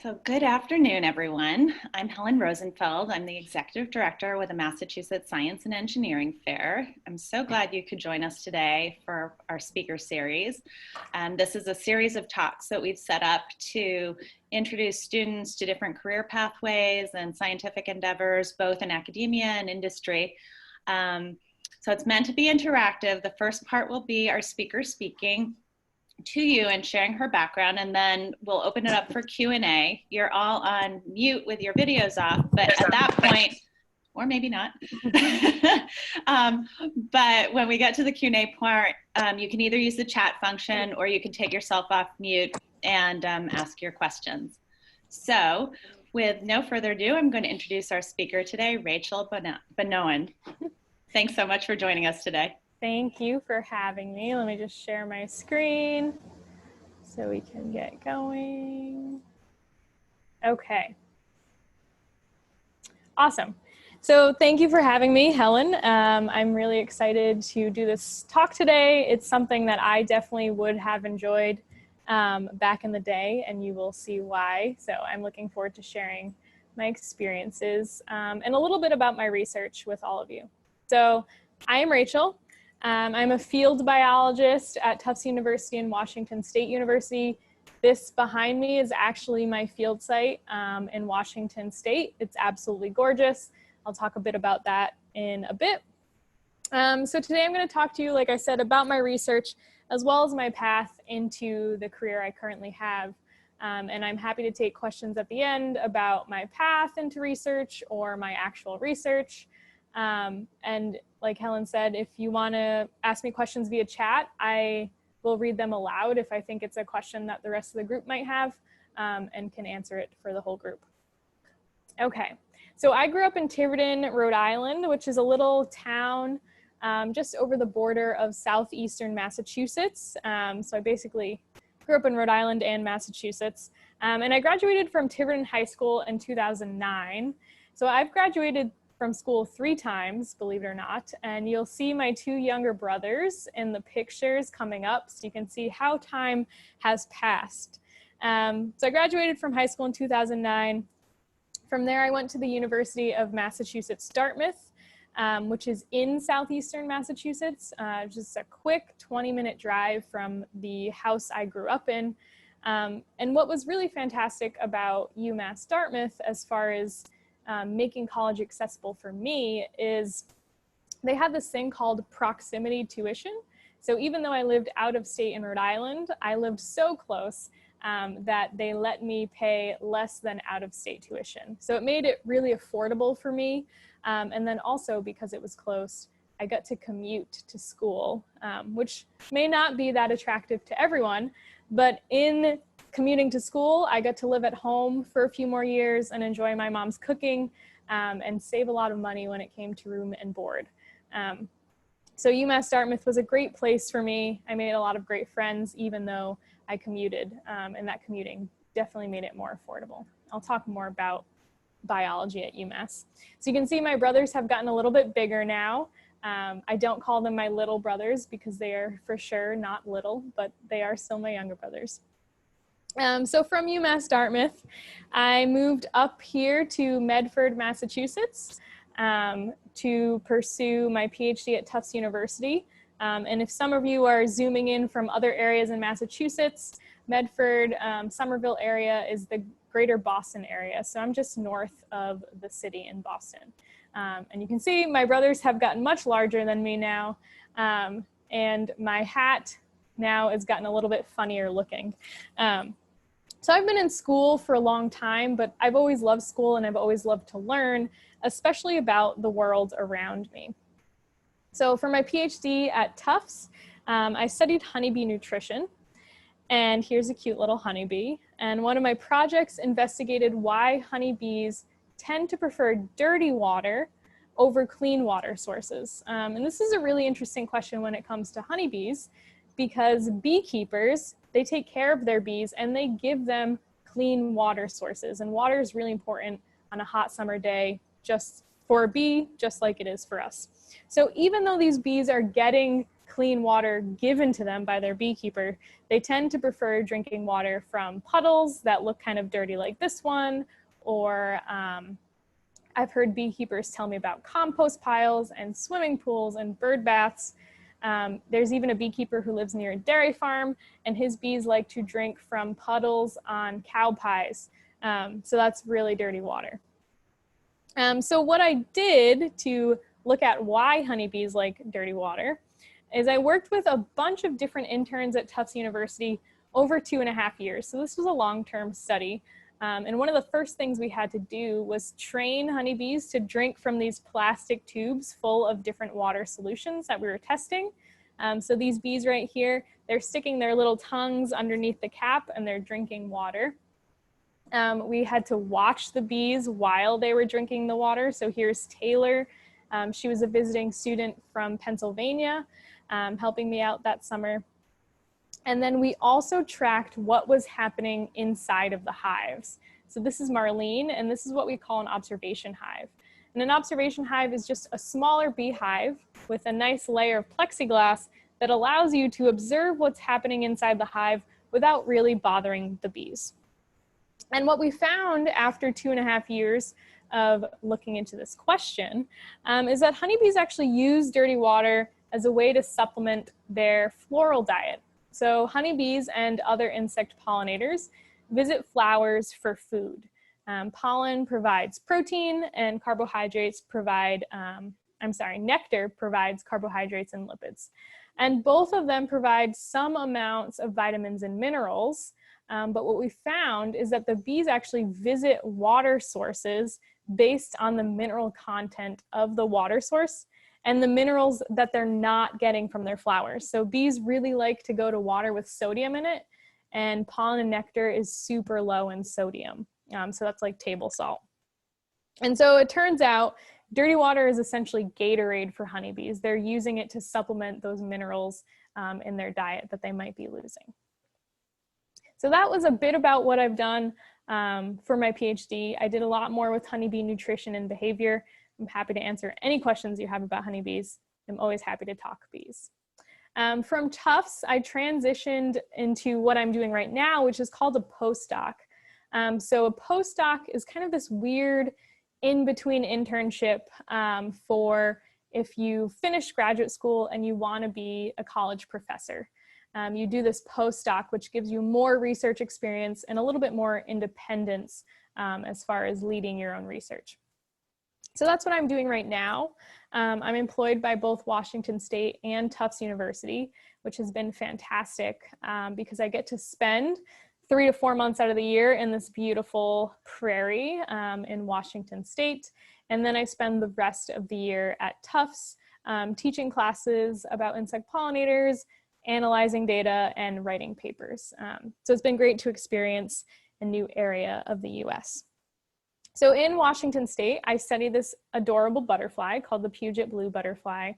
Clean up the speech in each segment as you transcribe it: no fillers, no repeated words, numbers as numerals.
So good afternoon, everyone. I'm Helen Rosenfeld. I'm the Executive Director with the Massachusetts Science and Engineering Fair. I'm so glad you could join us today for our speaker series. This is a series of talks that we've set up to introduce students to different career pathways and scientific endeavors, both in academia and industry. So it's meant to be interactive. The first part will be our speaker speaking to you and sharing her background, and then we'll open it up for Q&A. You're all on mute with your videos off, but at that point, or maybe not, but when we get to the Q&A part, you can either use the chat function or you can take yourself off mute and ask your questions. So with no further ado, I'm going to introduce our speaker today, Rachael Bonoan. Thanks so much for joining us today. Thank you for having me. Let me just share my screen so we can get going. Okay. Awesome. So thank you for having me, Helen. I'm really excited to do this talk today. It's something that I definitely would have enjoyed back in the day, and you will see why. So I'm looking forward to sharing my experiences and a little bit about my research with all of you. So I am Rachael. I'm a field biologist at Tufts University and Washington State University. This behind me is actually my field site in Washington State. It's absolutely gorgeous. I'll talk a bit about that in a bit. So today I'm going to talk to you, like I said, about my research as well as my path into the career I currently have. And I'm happy to take questions at the end about my path into research or my actual research. And like Helen said, if you want to ask me questions via chat, I will read them aloud if I think it's a question that the rest of the group might have, and can answer it for the whole group. Okay, so I grew up in Tiverton, Rhode Island, which is a little town just over the border of southeastern Massachusetts. So I basically grew up in Rhode Island and Massachusetts. And I graduated from Tiverton High School in 2009. So I've graduated from school 3 times, believe it or not, and you'll see my 2 younger brothers in the pictures coming up, so you can see how time has passed. So I graduated from high school in 2009. From there, I went to the University of Massachusetts, Dartmouth, which is in southeastern Massachusetts, just a quick 20-minute drive from the house I grew up in. And what was really fantastic about UMass Dartmouth, as far as making college accessible for me, is they had this thing called proximity tuition. So even though I lived out of state in Rhode Island, I lived so close that they let me pay less than out of state tuition. So it made it really affordable for me. And then also because it was close, I got to commute to school, which may not be that attractive to everyone, but in commuting to school, I got to live at home for a few more years and enjoy my mom's cooking and save a lot of money when it came to room and board. So UMass Dartmouth was a great place for me. I made a lot of great friends, even though I commuted, and that commuting definitely made it more affordable. I'll talk more about biology at UMass. So you can see my brothers have gotten a little bit bigger now. I don't call them my little brothers because they are for sure not little, but they are still my younger brothers. So from UMass Dartmouth, I moved up here to Medford, Massachusetts, to pursue my PhD at Tufts University. And if some of you are zooming in from other areas in Massachusetts, Medford, Somerville area is the greater Boston area. So I'm just north of the city in Boston. And you can see my brothers have gotten much larger than me now. And my hat now has gotten a little bit funnier looking. So I've been in school for a long time, but I've always loved school and I've always loved to learn, especially about the world around me. So for my PhD at Tufts, I studied honeybee nutrition. And here's a cute little honeybee. And one of my projects investigated why honeybees tend to prefer dirty water over clean water sources. And this is a really interesting question when it comes to honeybees, because beekeepers, they take care of their bees and they give them clean water sources. And water is really important on a hot summer day, just for a bee, just like it is for us. So even though these bees are getting clean water given to them by their beekeeper, they tend to prefer drinking water from puddles that look kind of dirty like this one, or I've heard beekeepers tell me about compost piles and swimming pools and bird baths. There's even a beekeeper who lives near a dairy farm, and his bees like to drink from puddles on cow pies. So that's really dirty water. So what I did to look at why honeybees like dirty water is I worked with a bunch of different interns at Tufts University over 2.5 years. So this was a long-term study. And one of the first things we had to do was train honeybees to drink from these plastic tubes full of different water solutions that we were testing. So these bees right here, they're sticking their little tongues underneath the cap and they're drinking water. We had to watch the bees while they were drinking the water. So here's Taylor. She was a visiting student from Pennsylvania, helping me out that summer. And then we also tracked what was happening inside of the hives. So this is Marlene, and this is what we call an observation hive. And an observation hive is just a smaller beehive with a nice layer of plexiglass that allows you to observe what's happening inside the hive without really bothering the bees. And what we found after 2.5 years of looking into this question is that honeybees actually use dirty water as a way to supplement their floral diet. So honeybees and other insect pollinators visit flowers for food. Pollen provides protein and carbohydrates provide, nectar provides carbohydrates and lipids. And both of them provide some amounts of vitamins and minerals. But what we found is that the bees actually visit water sources based on the mineral content of the water source and the minerals that they're not getting from their flowers. So bees really like to go to water with sodium in it, and pollen and nectar is super low in sodium. So that's like table salt. And so it turns out dirty water is essentially Gatorade for honeybees. They're using it to supplement those minerals in their diet that they might be losing. So that was a bit about what I've done for my PhD. I did a lot more with honeybee nutrition and behavior. I'm happy to answer any questions you have about honeybees. I'm always happy to talk bees. From Tufts, I transitioned into what I'm doing right now, which is called a postdoc. So a postdoc is kind of this weird in-between internship for if you finish graduate school and you want to be a college professor. You do this postdoc, which gives you more research experience and a little bit more independence as far as leading your own research. So that's what I'm doing right now. I'm employed by both Washington State and Tufts University, which has been fantastic because I get to spend 3 to 4 months out of the year in this beautiful prairie in Washington State. And then I spend the rest of the year at Tufts teaching classes about insect pollinators, analyzing data, and writing papers. So it's been great to experience a new area of the US. So in Washington State, I study this adorable butterfly called the Puget Blue butterfly.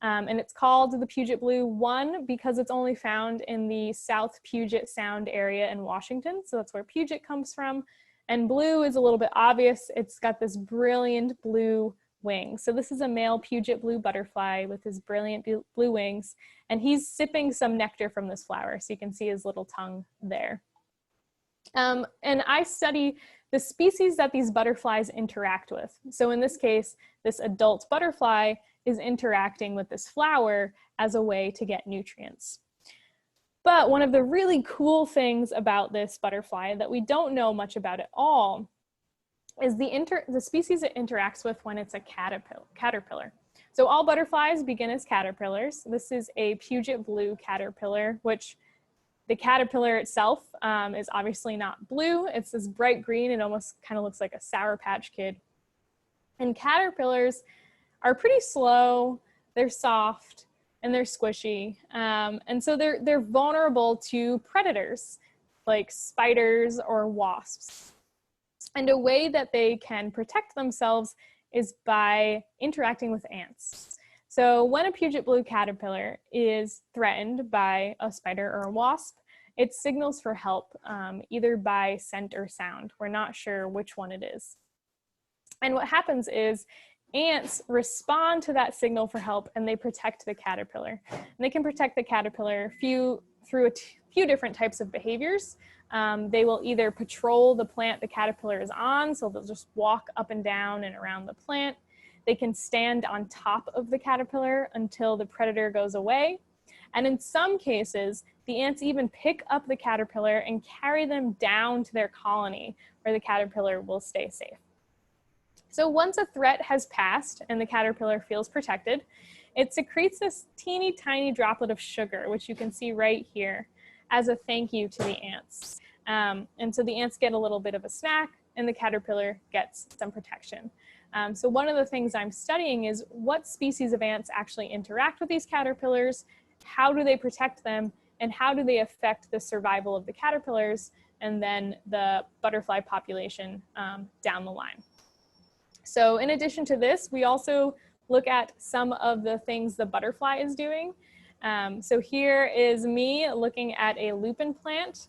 And it's called the Puget Blue, one, because it's only found in the South Puget Sound area in Washington. So that's where Puget comes from. And blue is a little bit obvious. It's got this brilliant blue wings. So this is a male Puget Blue butterfly with his brilliant blue wings. And he's sipping some nectar from this flower. So you can see his little tongue there. And I study the species that these butterflies interact with. So in this case, this adult butterfly is interacting with this flower as a way to get nutrients. But one of the really cool things about this butterfly that we don't know much about at all is the species it interacts with when it's a caterpillar. So all butterflies begin as caterpillars. This is a Puget Blue caterpillar, which the caterpillar itself is obviously not blue. It's this bright green. It almost kind of looks like a Sour Patch Kid. And caterpillars are pretty slow, they're soft, and they're squishy. And so they're vulnerable to predators like spiders or wasps. And a way that they can protect themselves is by interacting with ants. So when a Puget Blue caterpillar is threatened by a spider or a wasp, it signals for help either by scent or sound. We're not sure which one it is. And what happens is ants respond to that signal for help and they protect the caterpillar. And they can protect the caterpillar through a few different types of behaviors. They will either patrol the plant the caterpillar is on, so they'll just walk up and down and around the plant. They can stand on top of the caterpillar until the predator goes away. And in some cases, the ants even pick up the caterpillar and carry them down to their colony where the caterpillar will stay safe. So once a threat has passed and the caterpillar feels protected, it secretes this teeny tiny droplet of sugar, which you can see right here, as a thank you to the ants. And so the ants get a little bit of a snack and the caterpillar gets some protection. So one of the things I'm studying is what species of ants actually interact with these caterpillars, how do they protect them, and how do they affect the survival of the caterpillars and then the butterfly population down the line. So in addition to this, we also look at some of the things the butterfly is doing. So here is me looking at a lupin plant,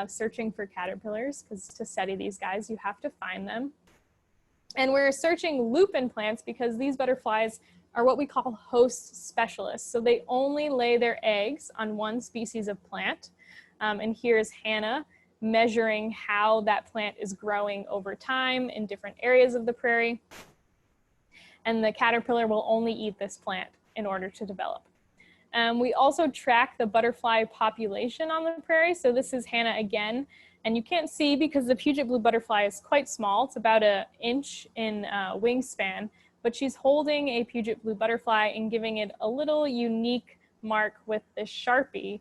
searching for caterpillars, because to study these guys, you have to find them. And we're searching lupin plants because these butterflies are what we call host specialists. So they only lay their eggs on one species of plant. And here's Hannah measuring how that plant is growing over time in different areas of the prairie. And the caterpillar will only eat this plant in order to develop. We also track the butterfly population on the prairie. So this is Hannah again, and you can't see because the Puget blue butterfly is quite small. It's about an inch in wingspan, but she's holding a Puget blue butterfly and giving it a little unique mark with this Sharpie.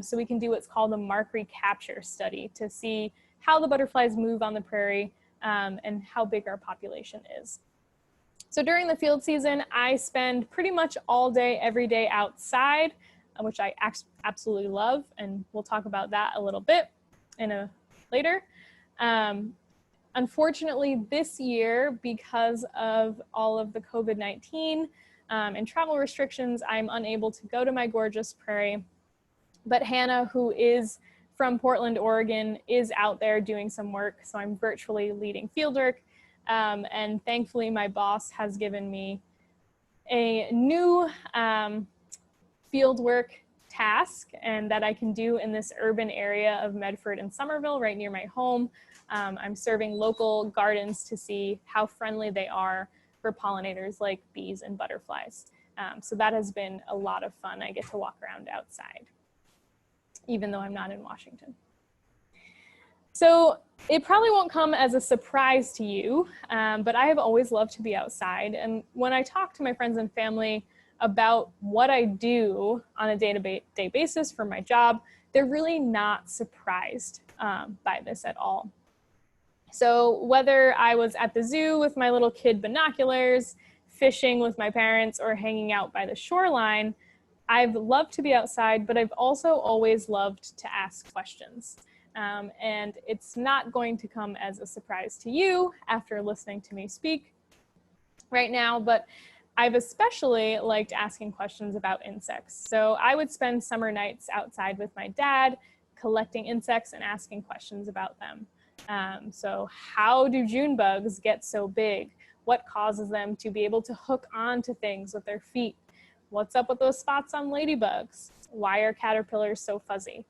So we can do what's called a mark recapture study to see how the butterflies move on the prairie and how big our population is. So during the field season, I spend pretty much all day, every day outside, which I absolutely love, and we'll talk about that a little bit later. Unfortunately, this year, because of all of the COVID-19 and travel restrictions, I'm unable to go to my gorgeous prairie. But Hannah, who is from Portland, Oregon, is out there doing some work, so I'm virtually leading fieldwork. And thankfully, my boss has given me a new fieldwork task and that I can do in this urban area of Medford and Somerville, right near my home. I'm serving local gardens to see how friendly they are for pollinators like bees and butterflies. So that has been a lot of fun. I get to walk around outside, even though I'm not in Washington. So it probably won't come as a surprise to you, but I have always loved to be outside. And when I talk to my friends and family about what I do on a day-to-day basis for my job, they're really not surprised by this at all. So whether I was at the zoo with my little kid binoculars, fishing with my parents, or hanging out by the shoreline, I've loved to be outside, but I've also always loved to ask questions. And it's not going to come as a surprise to you after listening to me speak right now, but I've especially liked asking questions about insects. So I would spend summer nights outside with my dad, collecting insects and asking questions about them. So how do June bugs get so big? What causes them to be able to hook onto things with their feet? What's up with those spots on ladybugs? Why are caterpillars so fuzzy?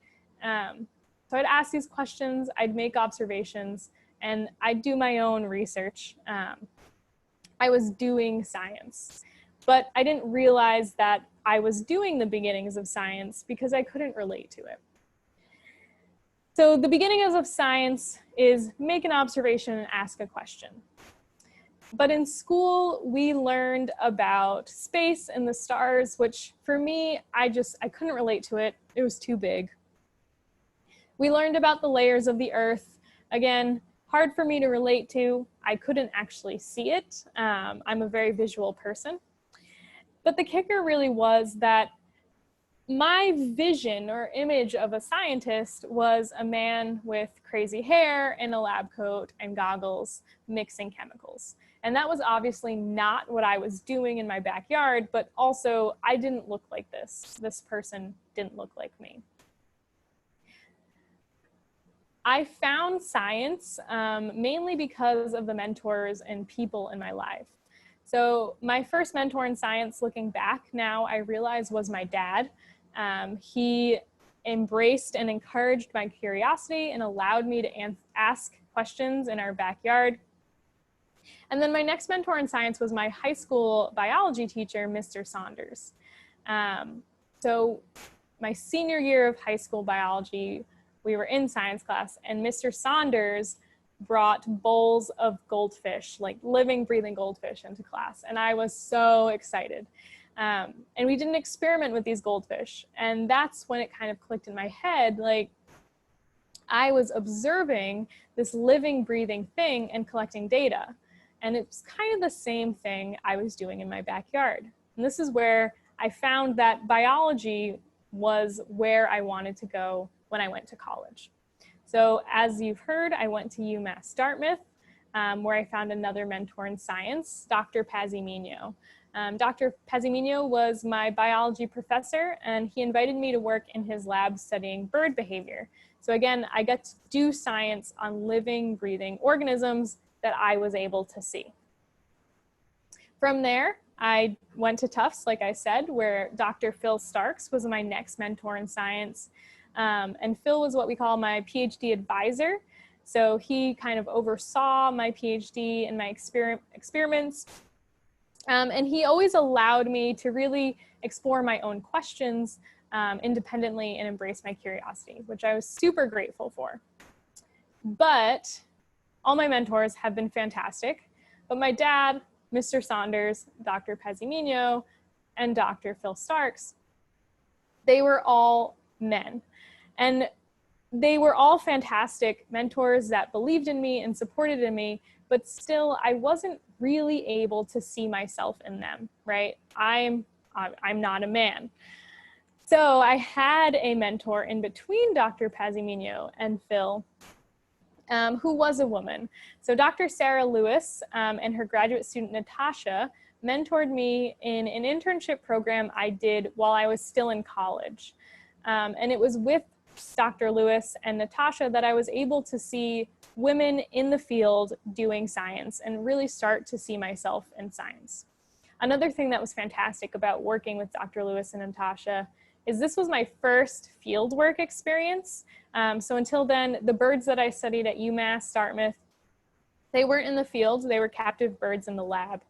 So I'd ask these questions, I'd make observations, and I'd do my own research. I was doing science, but I didn't realize that I was doing the beginnings of science because I couldn't relate to it. So the beginnings of science is make an observation and ask a question. But in school, we learned about space and the stars, which for me, I couldn't relate to it. It was too big. We learned about the layers of the earth. Again, hard for me to relate to. I couldn't actually see it. I'm a very visual person. But the kicker really was that my vision or image of a scientist was a man with crazy hair and a lab coat and goggles mixing chemicals. And that was obviously not what I was doing in my backyard, but also I didn't look like this. This person didn't look like me. I found science mainly because of the mentors and people in my life. So my first mentor in science, looking back now, I realize was my dad. He embraced and encouraged my curiosity and allowed me to ask questions in our backyard. And then my next mentor in science was my high school biology teacher, Mr. Saunders. So my senior year of high school biology, we were in science class, and Mr. Saunders brought bowls of goldfish, like living, breathing goldfish, into class. And I was so excited. And we did an experiment with these goldfish. And that's when it kind of clicked in my head, like I was observing this living, breathing thing and collecting data. And it's kind of the same thing I was doing in my backyard. And this is where I found that biology was where I wanted to go when I went to college. So as you've heard, I went to UMass Dartmouth, where I found another mentor in science, Dr. Pazimino. Dr. Pazimino was my biology professor, and he invited me to work in his lab studying bird behavior. So again, I got to do science on living, breathing organisms that I was able to see. From there, I went to Tufts, like I said, where Dr. Phil Starks was my next mentor in science. And Phil was what we call my PhD advisor. So he kind of oversaw my PhD and my experiments. And he always allowed me to really explore my own questions independently and embrace my curiosity, which I was super grateful for. But all my mentors have been fantastic. But my dad, Mr. Saunders, Dr. Pazimino, and Dr. Phil Starks, they were all men. And they were all fantastic mentors that believed in me and supported in me, but still I wasn't really able to see myself in them, right? I'm not a man. So I had a mentor in between Dr. Pazimino and Phil, who was a woman. So Dr. Sarah Lewis and her graduate student Natasha mentored me in an internship program I did while I was still in college. And it was with Dr. Lewis and Natasha that I was able to see women in the field doing science and really start to see myself in science. Another thing that was fantastic about working with Dr. Lewis and Natasha is this was my first fieldwork experience. So until then, the birds that I studied at UMass Dartmouth, they weren't in the field, they were captive birds in the lab.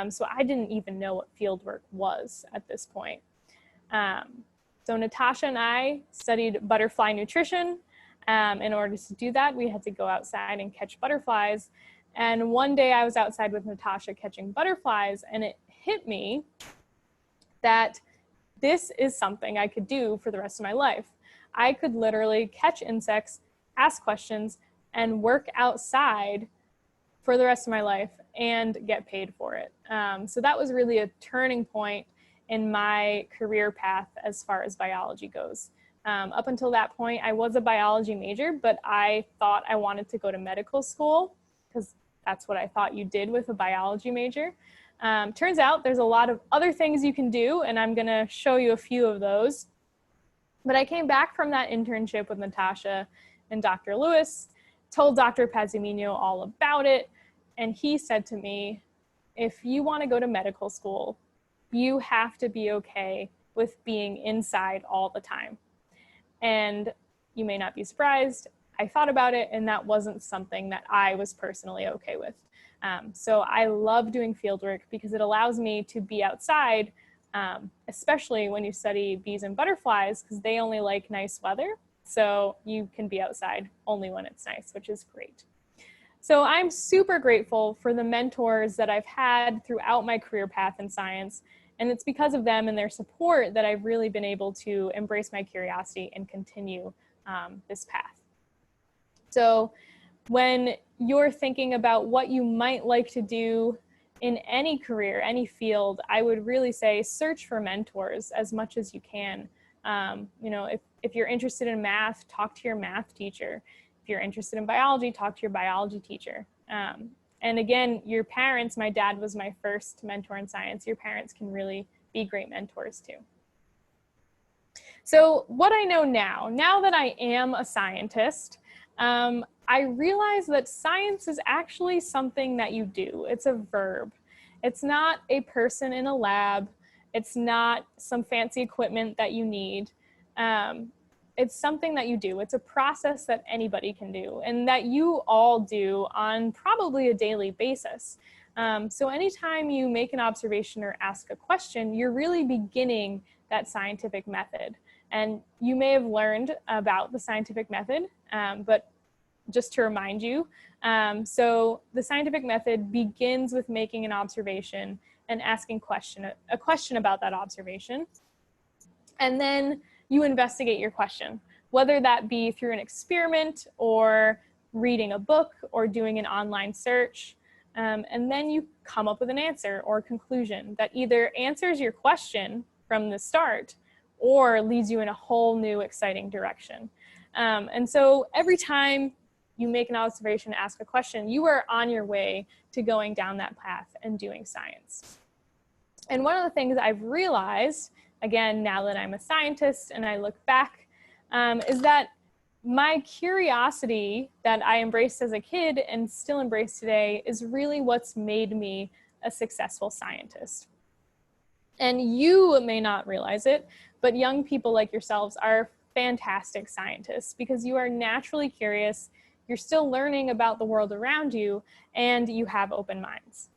So I didn't even know what fieldwork was at this point. So Natasha and I studied butterfly nutrition. In order to do that, we had to go outside and catch butterflies. And one day I was outside with Natasha catching butterflies, and it hit me that this is something I could do for the rest of my life. I could literally catch insects, ask questions, and work outside for the rest of my life and get paid for it. So that was really a turning point in my career path as far as biology goes. Up until that point, I was a biology major, but I thought I wanted to go to medical school because that's what I thought you did with a biology major. Turns out there's a lot of other things you can do, and I'm gonna show you a few of those. But I came back from that internship with Natasha and Dr. Lewis, told Dr. Pazimino all about it, and he said to me, if you wanna go to medical school, you have to be okay with being inside all the time. And you may not be surprised, I thought about it, and that wasn't something that I was personally okay with. So I love doing fieldwork because it allows me to be outside, especially when you study bees and butterflies, because they only like nice weather. So you can be outside only when it's nice, which is great. So I'm super grateful for the mentors that I've had throughout my career path in science. And it's because of them and their support that I've really been able to embrace my curiosity and continue this path. So when you're thinking about what you might like to do in any career, any field, I would really say search for mentors as much as you can. You know, if you're interested in math, talk to your math teacher. If you're interested in biology, talk to your biology teacher. And again, your parents, my dad was my first mentor in science. Your parents can really be great mentors too. So what I know now that I am a scientist, I realize that science is actually something that you do. It's a verb. It's not a person in a lab. It's not some fancy equipment that you need. It's something that you do. It's a process that anybody can do and that you all do on probably a daily basis. So anytime you make an observation or ask a question, you're really beginning that scientific method. And you may have learned about the scientific method, but just to remind you, so the scientific method begins with making an observation and asking a question about that observation. And then you investigate your question, whether that be through an experiment or reading a book or doing an online search. And then you come up with an answer or conclusion that either answers your question from the start or leads you in a whole new exciting direction. And so every time you make an observation, ask a question, you are on your way to going down that path and doing science. And one of the things I've realized, again, now that I'm a scientist and I look back, is that my curiosity that I embraced as a kid and still embrace today is really what's made me a successful scientist. And you may not realize it, but young people like yourselves are fantastic scientists because you are naturally curious, you're still learning about the world around you, and you have open minds.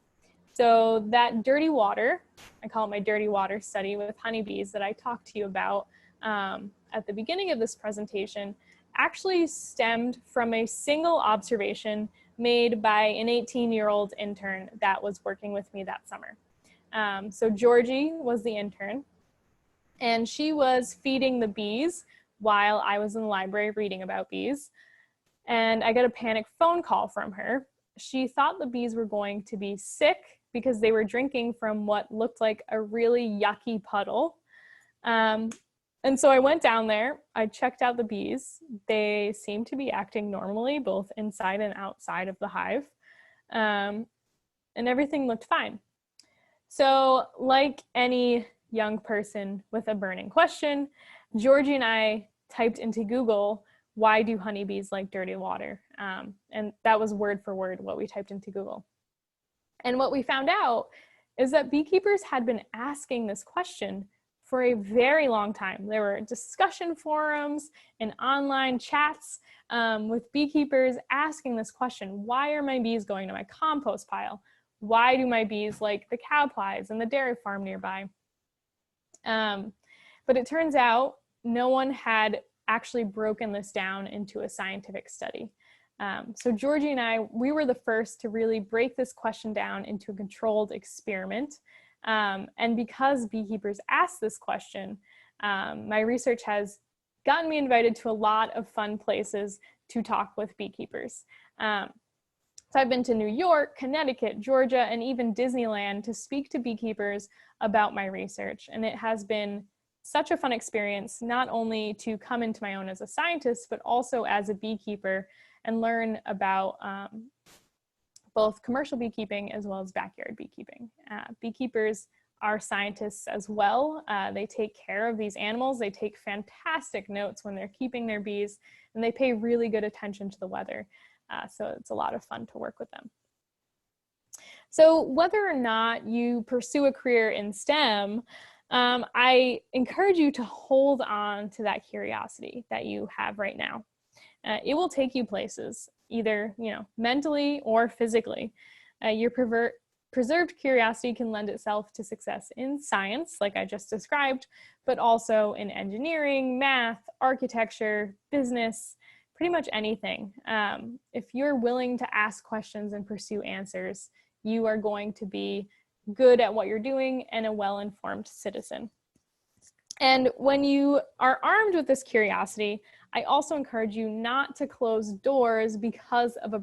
So that dirty water, I call it my dirty water study with honeybees that I talked to you about at the beginning of this presentation, actually stemmed from a single observation made by an 18-year-old intern that was working with me that summer. So Georgie was the intern, and she was feeding the bees while I was in the library reading about bees. And I got a panic phone call from her. She thought the bees were going to be sick because they were drinking from what looked like a really yucky puddle. And so I went down there, I checked out the bees. They seemed to be acting normally, both inside and outside of the hive. And everything looked fine. So like any young person with a burning question, Georgie and I typed into Google, why do honeybees like dirty water? And that was word for word what we typed into Google. And what we found out is that beekeepers had been asking this question for a very long time. There were discussion forums and online chats with beekeepers asking this question, why are my bees going to my compost pile? Why do my bees like the cow plies and the dairy farm nearby? But it turns out no one had actually broken this down into a scientific study. So Georgie and I, we were the first to really break this question down into a controlled experiment. And because beekeepers asked this question, my research has gotten me invited to a lot of fun places to talk with beekeepers. So I've been to New York, Connecticut, Georgia, and even Disneyland to speak to beekeepers about my research. And it has been such a fun experience, not only to come into my own as a scientist, but also as a beekeeper and learn about both commercial beekeeping as well as backyard beekeeping. Beekeepers are scientists as well. They take care of these animals. They take fantastic notes when they're keeping their bees, and they pay really good attention to the weather. So it's a lot of fun to work with them. So whether or not you pursue a career in STEM, I encourage you to hold on to that curiosity that you have right now. It will take you places, either mentally or physically. Your preserved curiosity can lend itself to success in science, like I just described, but also in engineering, math, architecture, business, pretty much anything. If you're willing to ask questions and pursue answers, you are going to be good at what you're doing and a well-informed citizen. And when you are armed with this curiosity, I also encourage you not to close doors because of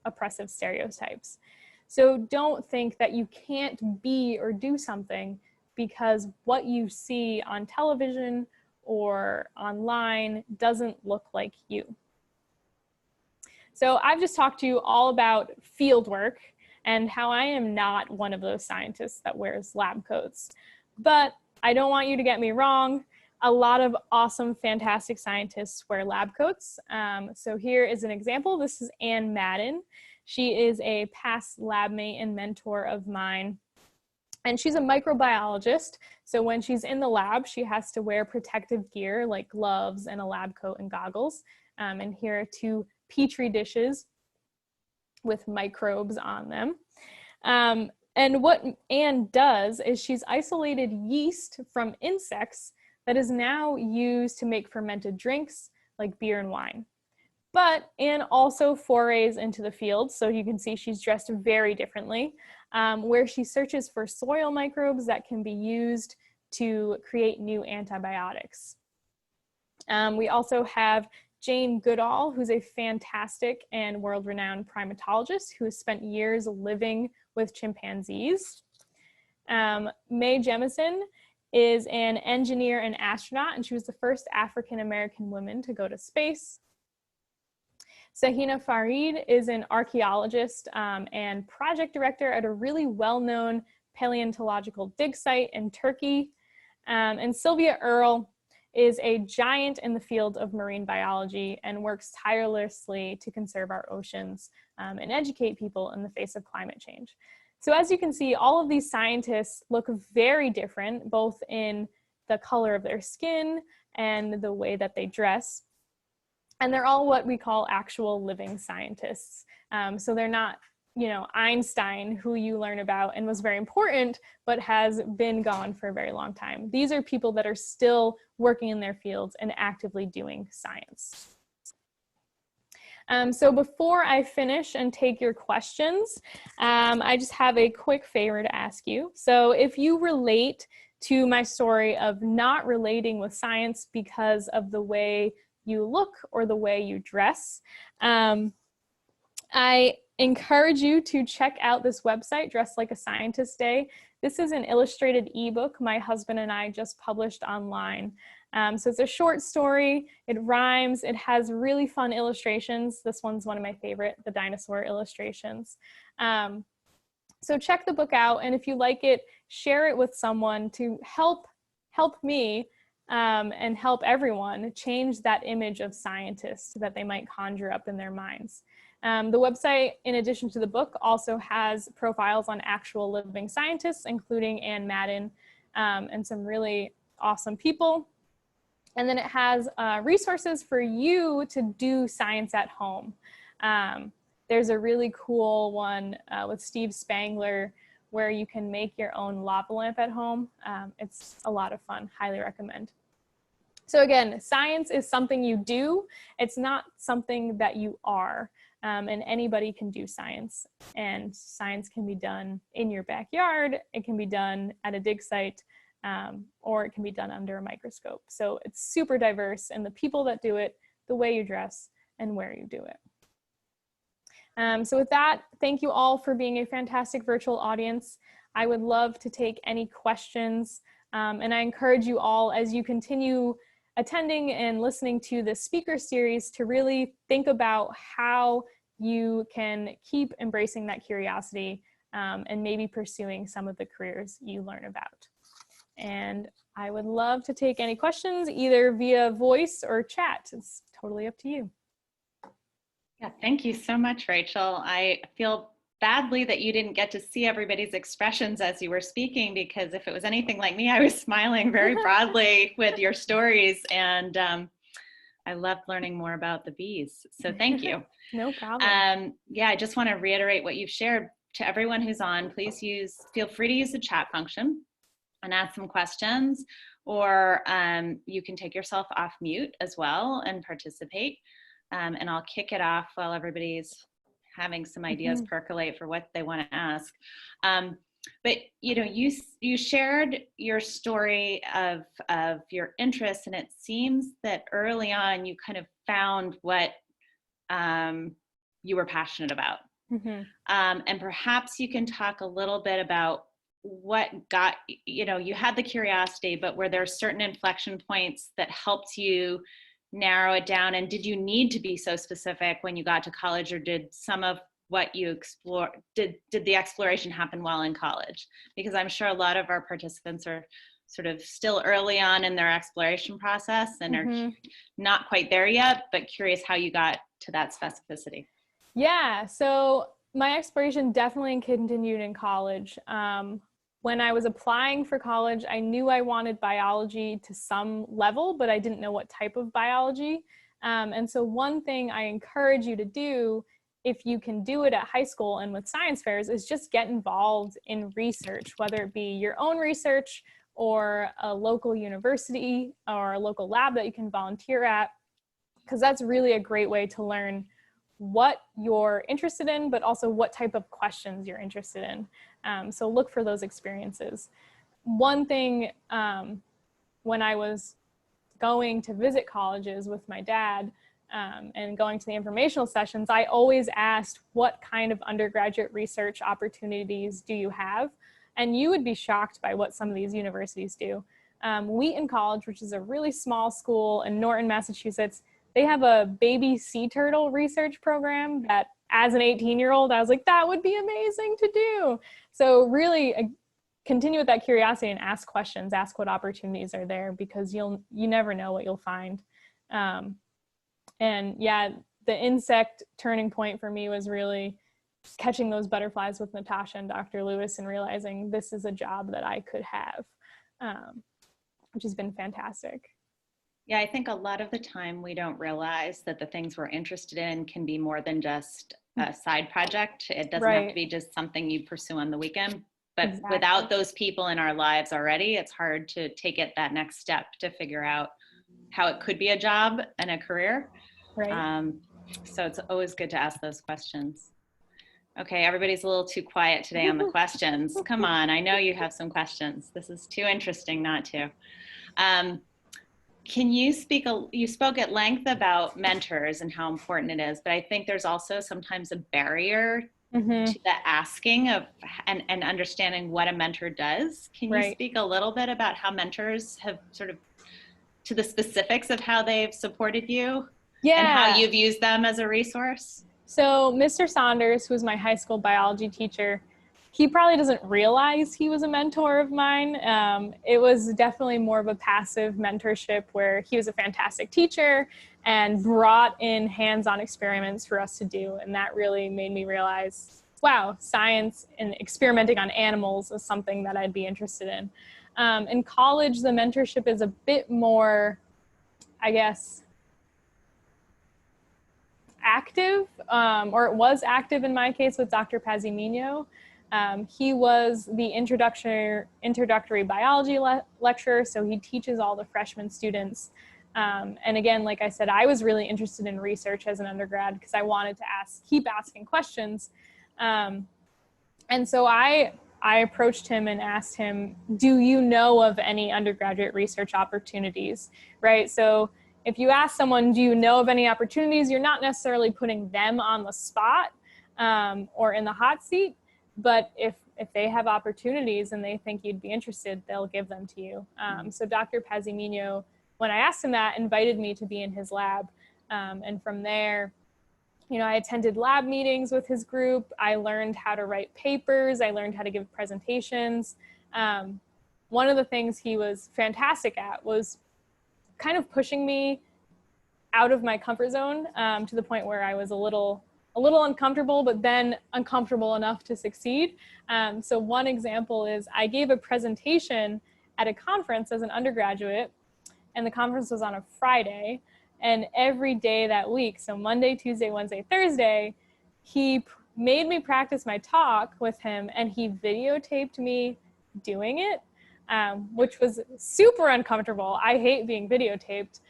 oppressive stereotypes. So don't think that you can't be or do something because what you see on television or online doesn't look like you. So I've just talked to you all about field work and how I am not one of those scientists that wears lab coats. But I don't want you to get me wrong. A lot of awesome, fantastic scientists wear lab coats. So here is an example. This is Ann Madden. She is a past lab mate and mentor of mine. And she's a microbiologist. So when she's in the lab, she has to wear protective gear like gloves and a lab coat and goggles. And here are 2 Petri dishes with microbes on them. And what Anne does is she's isolated yeast from insects that is now used to make fermented drinks like beer and wine. But Anne also forays into the field, so you can see she's dressed very differently, where she searches for soil microbes that can be used to create new antibiotics. We also have Jane Goodall, who's a fantastic and world-renowned primatologist who has spent years living with chimpanzees. Mae Jemison is an engineer and astronaut, and she was the first African-American woman to go to space. Sahina Farid is an archaeologist and project director at a really well-known paleontological dig site in Turkey. And Sylvia Earle is a giant in the field of marine biology and works tirelessly to conserve our oceans and educate people in the face of climate change. So as you can see, all of these scientists look very different, both in the color of their skin and the way that they dress. And they're all what we call actual living scientists. So they're not, you know, Einstein, who you learn about and was very important, but has been gone for a very long time. These are people that are still working in their fields and actively doing science. So before I finish and take your questions, I just have a quick favor to ask you. So if you relate to my story of not relating with science because of the way you look or the way you dress, I encourage you to check out this website, Dress Like a Scientist Day. This is an illustrated ebook my husband and I just published online. So it's a short story, it rhymes, it has really fun illustrations. This one's one of my favorite, the dinosaur illustrations. So check the book out, and if you like it, share it with someone to help me and help everyone change that image of scientists that they might conjure up in their minds. The website, in addition to the book, also has profiles on actual living scientists, including Anne Madden, and some really awesome people. And then it has resources for you to do science at home. There's a really cool one with Steve Spangler where you can make your own lava lamp at home. It's a lot of fun, highly recommend. So again, science is something you do. It's not something that you are. And anybody can do science, and science can be done in your backyard. It can be done at a dig site, or it can be done under a microscope. So it's super diverse, and the people that do it, the way you dress, and where you do it. So with that, thank you all for being a fantastic virtual audience. I would love to take any questions, and I encourage you all, as you continue attending and listening to this speaker series, to really think about how you can keep embracing that curiosity and maybe pursuing some of the careers you learn about. And I would love to take any questions either via voice or chat. It's totally up to you. Yeah, thank you so much, Rachel. I feel badly that you didn't get to see everybody's expressions as you were speaking, because if it was anything like me, I was smiling very broadly with your stories, and I loved learning more about the bees. So thank you. No problem. Yeah, I just want to reiterate what you've shared. To everyone who's on, please feel free to use the chat function and ask some questions, or you can take yourself off mute as well and participate. And I'll kick it off while everybody's having some ideas percolate for what they want to ask. But you know, you shared your story of your interests, and it seems that early on you kind of found what you were passionate about. And perhaps you can talk a little bit about what got, you know, you had the curiosity, but were there certain inflection points that helped you narrow it down? And did you need to be so specific when you got to college, or did some of what you explore, did the exploration happen while in college? Because I'm sure a lot of our participants are sort of still early on in their exploration process and are not quite there yet, but curious how you got to that specificity. Yeah, so my exploration definitely continued in college. when I was applying for college, I knew I wanted biology to some level, but I didn't know what type of biology. And so one thing I encourage you to do, if you can do it at high school and with science fairs, is just get involved in research, whether it be your own research or a local university or a local lab that you can volunteer at, because that's really a great way to learn what you're interested in, but also what type of questions you're interested in. So look for those experiences. One thing, when I was going to visit colleges with my dad and going to the informational sessions, I always asked, what kind of undergraduate research opportunities do you have? And you would be shocked by what some of these universities do. Wheaton College, which is a really small school in Norton, Massachusetts, they have a baby sea turtle research program that, as an 18-year-old, I was like, that would be amazing to do. So really continue with that curiosity and ask questions, ask what opportunities are there, because you never know what you'll find. And yeah, the insect turning point for me was really catching those butterflies with Natasha and Dr. Lewis and realizing this is a job that I could have, which has been fantastic. Yeah, I think a lot of the time we don't realize that the things we're interested in can be more than just a side project. It doesn't have to be just something you pursue on the weekend. But without those people in our lives already, it's hard to take it that next step to figure out how it could be a job and a career. Right. So it's always good to ask those questions. Okay, everybody's a little too quiet today on the questions. Come on, I know you have some questions. This is too interesting not to. Can you speak, you spoke at length about mentors and how important it is, but I think there's also sometimes a barrier to the asking of and understanding what a mentor does. Can you speak a little bit about how mentors have sort of, to the specifics of how they've supported you and how you've used them as a resource? So Mr. Saunders, who was my high school biology teacher, he probably doesn't realize he was a mentor of mine. It was definitely more of a passive mentorship where he was a fantastic teacher and brought in hands-on experiments for us to do. And that really made me realize, wow, science and experimenting on animals is something that I'd be interested in. In college, the mentorship is a bit more, I guess, active, or it was active in my case with Dr. Pazimino. He was the introductory biology lecturer, so he teaches all the freshman students. And again, like I said, I was really interested in research as an undergrad because I wanted to keep asking questions. And so I approached him and asked him, do you know of any undergraduate research opportunities, right? So if you ask someone, do you know of any opportunities, you're not necessarily putting them on the spot or in the hot seat. But if they have opportunities and they think you'd be interested, they'll give them to you. So Dr. Pazimino, when I asked him that, invited me to be in his lab. And from there, I attended lab meetings with his group. I learned how to write papers. I learned how to give presentations. One of the things he was fantastic at was kind of pushing me out of my comfort zone to the point where I was a little uncomfortable, but then uncomfortable enough to succeed. So one example is I gave a presentation at a conference as an undergraduate, and the conference was on a Friday. And every day that week, so Monday, Tuesday, Wednesday, Thursday, he made me practice my talk with him, and he videotaped me doing it, which was super uncomfortable. I hate being videotaped,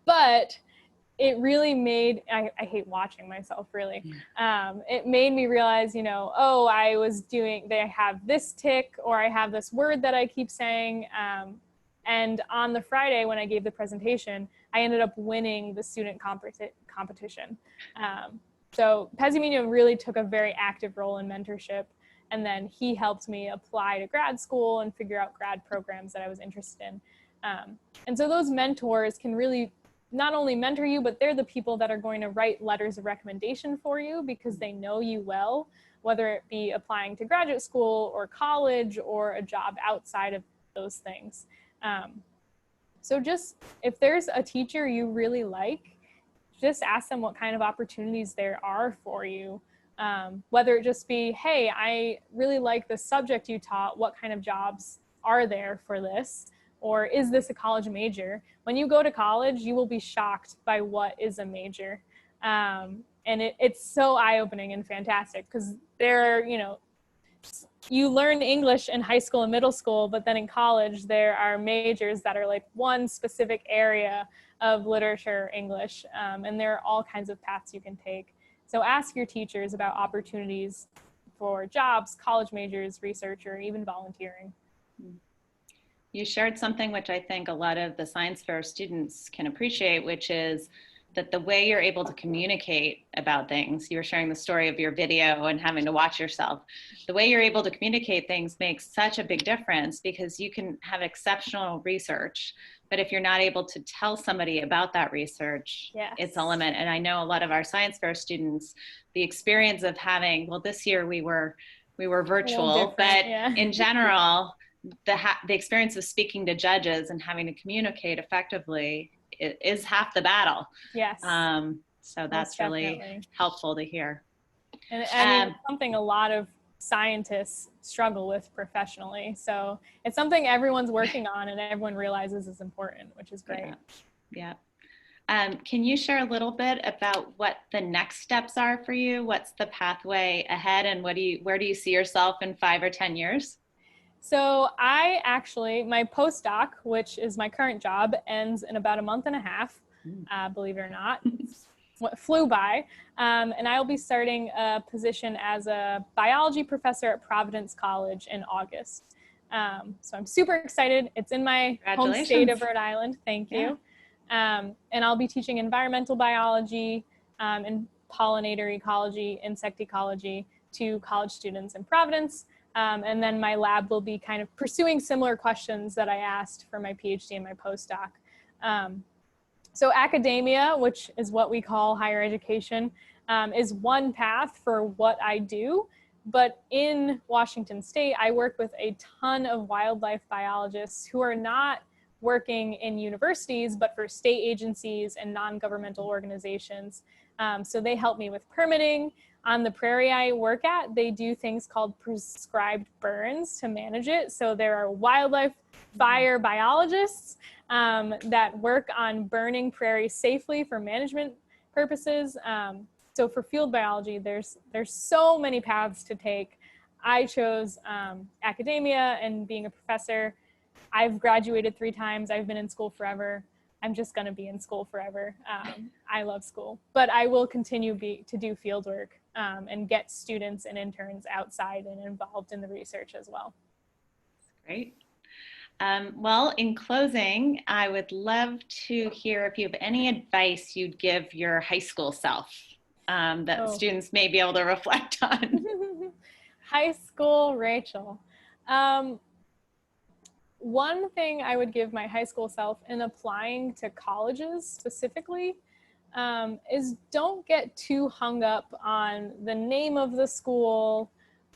but it really made, I hate watching myself really. It made me realize, oh, they have this tick, or I have this word that I keep saying. And on the Friday when I gave the presentation, I ended up winning the student competition. So Pazimino really took a very active role in mentorship. And then he helped me apply to grad school and figure out grad programs that I was interested in. And so those mentors can really not only mentor you, but they're the people that are going to write letters of recommendation for you because they know you well, whether it be applying to graduate school or college or a job outside of those things. So just, if there's a teacher you really like, just ask them what kind of opportunities there are for you Whether it just be, hey, I really like the subject you taught, what kind of jobs are there for this? Or is this a college major? When you go to college, you will be shocked by what is a major. And it's so eye-opening and fantastic because there, you learn English in high school and middle school, but then in college, there are majors that are like one specific area of literature, English, and there are all kinds of paths you can take. So ask your teachers about opportunities for jobs, college majors, research, or even volunteering. You shared something which I think a lot of the science fair students can appreciate, which is that the way you're able to communicate about things, you were sharing the story of your video and having to watch yourself. The way you're able to communicate things makes such a big difference because you can have exceptional research, but if you're not able to tell somebody about that research, yes, it's a limit. And I know a lot of our science fair students, the experience of having, well, this year we were virtual, but yeah. In general, the experience of speaking to judges and having to communicate effectively is half the battle. Yes. So that's really helpful to hear. And I mean, something a lot of scientists struggle with professionally. So it's something everyone's working on and everyone realizes is important, which is great. Yeah. Can you share a little bit about what the next steps are for you? What's the pathway ahead and where do you see yourself in 5 or 10 years? So my postdoc, which is my current job, ends in about a month and a half, believe it or not. Flew by. And I will be starting a position as a biology professor at Providence College in August. So I'm super excited. It's in my home state of Rhode Island. Thank you. And I'll be teaching environmental biology and pollinator ecology, insect ecology to college students in Providence. And then my lab will be kind of pursuing similar questions that I asked for my PhD and my postdoc. So academia, which is what we call higher education, is one path for what I do. But in Washington State, I work with a ton of wildlife biologists who are not working in universities, but for state agencies and non-governmental organizations. So they help me with permitting. On the prairie I work at, they do things called prescribed burns to manage it. So there are wildlife fire biologists that work on burning prairies safely for management purposes. So for field biology, there's so many paths to take. I chose academia and being a professor. I've graduated 3 times. I've been in school forever. I'm just going to be in school forever. I love school, but I will continue to do field work and get students and interns outside and involved in the research as well. Great. Well, in closing, I would love to hear if you have any advice you'd give your high school self that students may be able to reflect on. High school Rachel. One thing I would give my high school self in applying to colleges specifically is don't get too hung up on the name of the school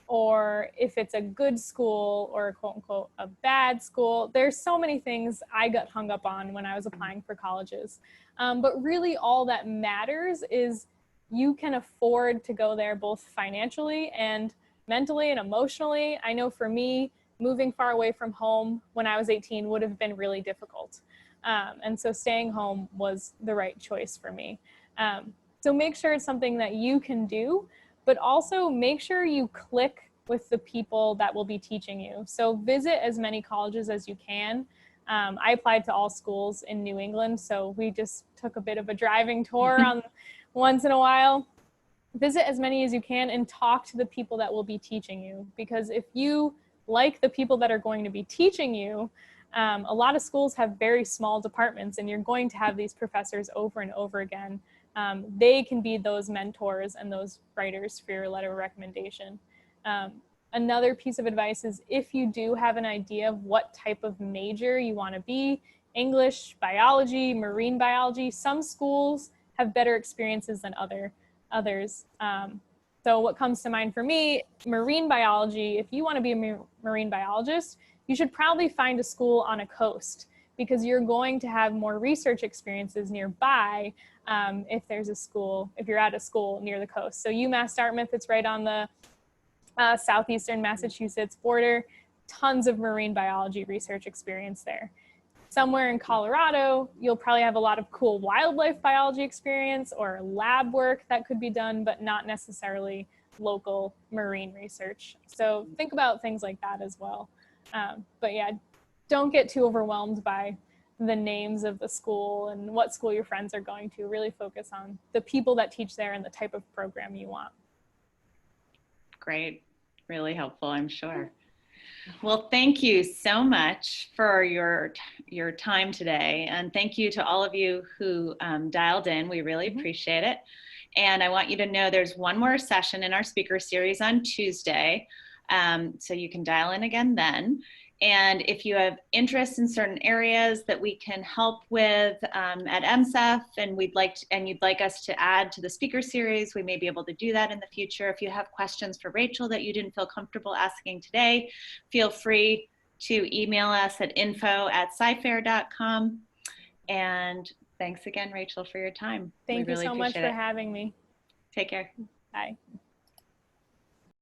or if it's a good school or quote unquote a bad school. There's so many things I got hung up on when I was applying for colleges. But really all that matters is you can afford to go there both financially and mentally and emotionally. I know for me, moving far away from home when I was 18 would have been really difficult. And so staying home was the right choice for me. So make sure it's something that you can do, but also make sure you click with the people that will be teaching you. So visit as many colleges as you can. I applied to all schools in New England, so we just took a bit of a driving tour on once in a while. Visit as many as you can and talk to the people that will be teaching you, because if you like the people that are going to be teaching you, a lot of schools have very small departments and you're going to have these professors over and over again. They can be those mentors and those writers for your letter of recommendation. Another piece of advice is if you do have an idea of what type of major you want to be, English, biology, marine biology, some schools have better experiences than others. So what comes to mind for me, marine biology, if you want to be a marine biologist, you should probably find a school on a coast because you're going to have more research experiences nearby if there's a school, if you're at a school near the coast. So UMass Dartmouth, it's right on the southeastern Massachusetts border, tons of marine biology research experience there. Somewhere in Colorado, you'll probably have a lot of cool wildlife biology experience or lab work that could be done, but not necessarily local marine research. So think about things like that as well. But yeah, don't get too overwhelmed by the names of the school and what school your friends are going to. Really focus on the people that teach there and the type of program you want. Great, really helpful, I'm sure. Well, thank you so much for your time today. And thank you to all of you who dialed in. We really appreciate it. And I want you to know there's one more session in our speaker series on Tuesday. So you can dial in again then. And if you have interest in certain areas that we can help with at MSEF and you'd like us to add to the speaker series, we may be able to do that in the future. If you have questions for Rachel that you didn't feel comfortable asking today, feel free to email us at info@scifair.com. And thanks again, Rachel, for your time. Thank you so much for having me. Take care. Bye.